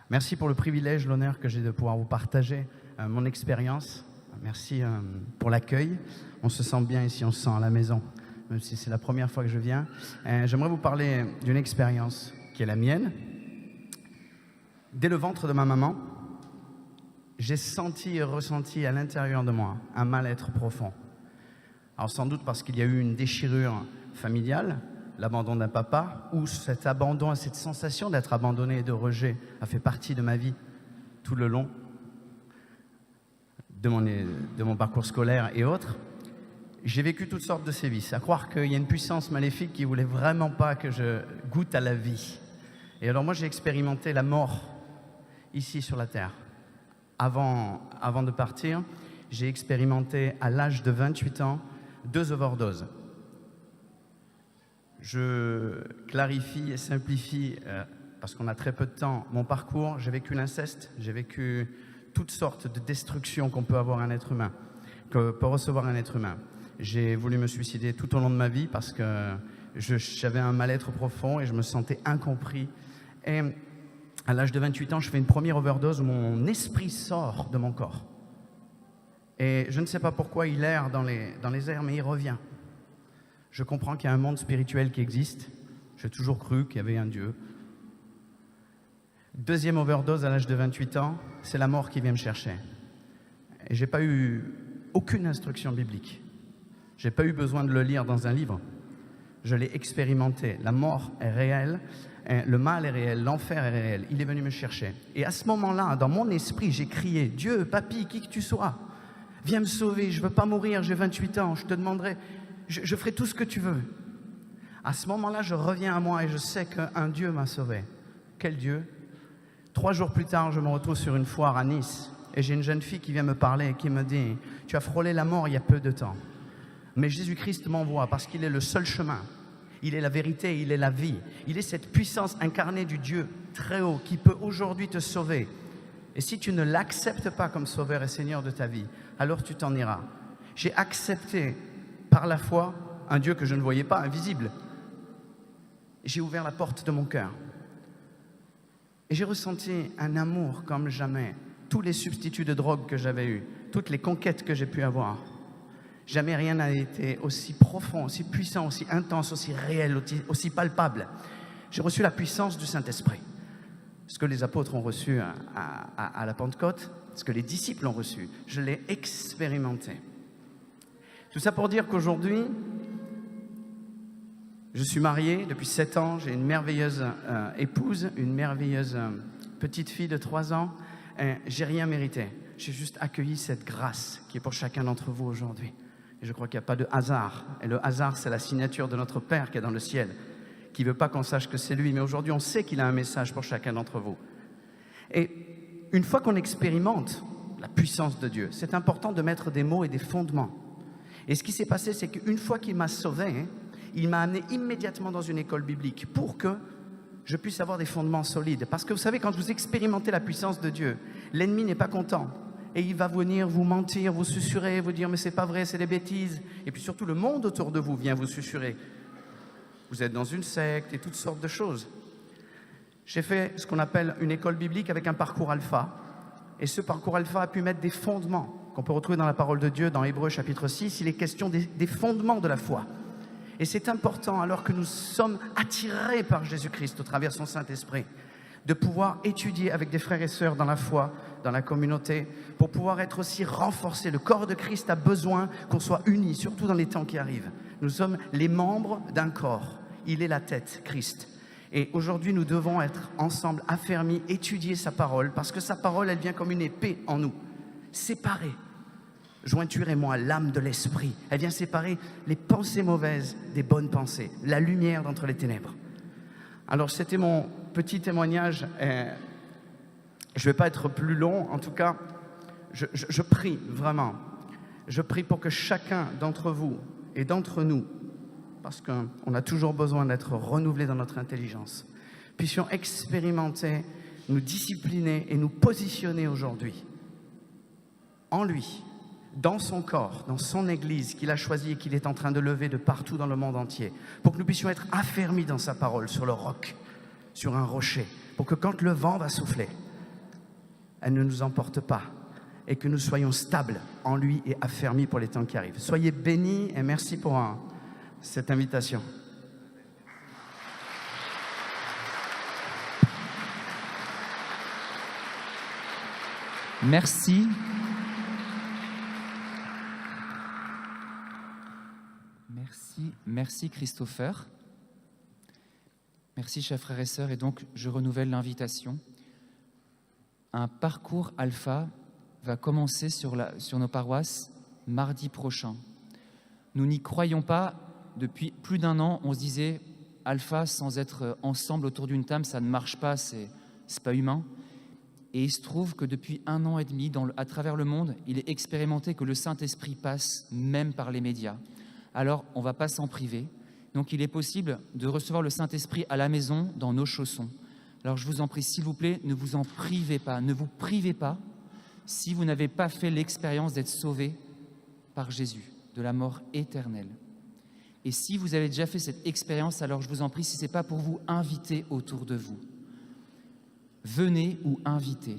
Merci pour le privilège, l'honneur que j'ai de pouvoir vous partager mon expérience. Merci pour l'accueil. On se sent bien ici, on se sent à la maison, même si c'est la première fois que je viens. J'aimerais vous parler d'une expérience qui est la mienne. Dès le ventre de ma maman, j'ai senti et ressenti à l'intérieur de moi un mal-être profond. Alors sans doute parce qu'il y a eu une déchirure familiale, l'abandon d'un papa, ou cet abandon, cette sensation d'être abandonné et de rejet a fait partie de ma vie tout le long de mon parcours scolaire et autres. J'ai vécu toutes sortes de sévices, à croire qu'il y a une puissance maléfique qui ne voulait vraiment pas que je goûte à la vie. Et alors moi j'ai expérimenté la mort ici sur la terre. Avant de partir, j'ai expérimenté à l'âge de 28 ans 2 overdoses. Je clarifie et simplifie, parce qu'on a très peu de temps, mon parcours. J'ai vécu l'inceste, j'ai vécu toutes sortes de destructions qu'on peut avoir un être humain, que peut recevoir un être humain. J'ai voulu me suicider tout au long de ma vie parce que j'avais un mal-être profond et je me sentais incompris. Et à l'âge de 28 ans, je fais une première overdose où mon esprit sort de mon corps. Et je ne sais pas pourquoi il erre dans les airs, mais il revient. Je comprends qu'il y a un monde spirituel qui existe. J'ai toujours cru qu'il y avait un Dieu. Deuxième overdose à l'âge de 28 ans, c'est la mort qui vient me chercher. Et je n'ai pas eu aucune instruction biblique. Je n'ai pas eu besoin de le lire dans un livre. Je l'ai expérimenté. La mort est réelle, le mal est réel, l'enfer est réel. Il est venu me chercher. Et à ce moment-là, dans mon esprit, j'ai crié « Dieu, papy, qui que tu sois, viens me sauver, je ne veux pas mourir, j'ai 28 ans, je te demanderai... Je ferai tout ce que tu veux. » À ce moment-là, je reviens à moi et je sais qu'un Dieu m'a sauvé. Quel Dieu? 3 jours plus tard, je me retrouve sur une foire à Nice et j'ai une jeune fille qui vient me parler et qui me dit « Tu as frôlé la mort il y a peu de temps. Mais Jésus-Christ m'envoie parce qu'il est le seul chemin. Il est la vérité, il est la vie. Il est cette puissance incarnée du Dieu très haut qui peut aujourd'hui te sauver. Et si tu ne l'acceptes pas comme sauveur et Seigneur de ta vie, alors tu t'en iras. » J'ai accepté par la foi un Dieu que je ne voyais pas, invisible. J'ai ouvert la porte de mon cœur. Et j'ai ressenti un amour comme jamais. Tous les substituts de drogue que j'avais eus, toutes les conquêtes que j'ai pu avoir, jamais rien n'a été aussi profond, aussi puissant, aussi intense, aussi réel, aussi palpable. J'ai reçu la puissance du Saint-Esprit. Ce que les apôtres ont reçu à la Pentecôte, ce que les disciples ont reçu, je l'ai expérimenté. Tout ça pour dire qu'aujourd'hui, je suis marié depuis 7 ans, j'ai une merveilleuse épouse, une merveilleuse petite fille de 3 ans. J'ai rien mérité, j'ai juste accueilli cette grâce qui est pour chacun d'entre vous aujourd'hui. Et je crois qu'il n'y a pas de hasard. Et le hasard, c'est la signature de notre Père qui est dans le ciel, qui ne veut pas qu'on sache que c'est lui. Mais aujourd'hui, on sait qu'il a un message pour chacun d'entre vous. Et une fois qu'on expérimente la puissance de Dieu, c'est important de mettre des mots et des fondements. Et ce qui s'est passé, c'est qu'une fois qu'il m'a sauvé, il m'a amené immédiatement dans une école biblique pour que je puisse avoir des fondements solides. Parce que vous savez, quand vous expérimentez la puissance de Dieu, l'ennemi n'est pas content. Et il va venir vous mentir, vous susurrer, vous dire « mais c'est pas vrai, c'est des bêtises ». Et puis surtout, le monde autour de vous vient vous susurrer. Vous êtes dans une secte et toutes sortes de choses. J'ai fait ce qu'on appelle une école biblique avec un parcours alpha. Et ce parcours alpha a pu mettre des fondements qu'on peut retrouver dans la parole de Dieu, dans Hébreux chapitre 6. Il est question des fondements de la foi. Et c'est important, alors que nous sommes attirés par Jésus-Christ au travers de son Saint-Esprit, de pouvoir étudier avec des frères et sœurs dans la foi, dans la communauté, pour pouvoir être aussi renforcés. Le corps de Christ a besoin qu'on soit unis, surtout dans les temps qui arrivent. Nous sommes les membres d'un corps. Il est la tête, Christ. Et aujourd'hui, nous devons être ensemble, affermis, étudier sa parole, parce que sa parole, elle vient comme une épée en nous, séparée. Jointurez-moi l'âme de l'esprit. Elle vient séparer les pensées mauvaises des bonnes pensées, la lumière d'entre les ténèbres. Alors, c'était mon petit témoignage. Je ne vais pas être plus long. En tout cas, je prie vraiment. Je prie pour que chacun d'entre vous et d'entre nous, parce qu'on a toujours besoin d'être renouvelé dans notre intelligence, puissions expérimenter, nous discipliner et nous positionner aujourd'hui en lui, dans son corps, dans son Église qu'il a choisi et qu'il est en train de lever de partout dans le monde entier, pour que nous puissions être affermis dans sa parole, sur le roc, sur un rocher, pour que quand le vent va souffler, elle ne nous emporte pas et que nous soyons stables en lui et affermis pour les temps qui arrivent. Soyez bénis et merci pour cette invitation. Merci. Merci Christopher. Merci chers frères et sœurs. Et donc, je renouvelle l'invitation. Un parcours alpha va commencer sur nos paroisses mardi prochain. Nous n'y croyons pas. Depuis plus d'1 an, on se disait alpha sans être ensemble autour d'une table, ça ne marche pas, c'est pas humain. Et il se trouve que depuis 1 an et demi, à travers le monde, il est expérimenté que le Saint-Esprit passe même par les médias. Alors, on ne va pas s'en priver. Donc, il est possible de recevoir le Saint-Esprit à la maison, dans nos chaussons. Alors, je vous en prie, s'il vous plaît, ne vous en privez pas. Ne vous privez pas si vous n'avez pas fait l'expérience d'être sauvé par Jésus, de la mort éternelle. Et si vous avez déjà fait cette expérience, alors je vous en prie, si ce n'est pas pour vous, invitez autour de vous. Venez ou invitez.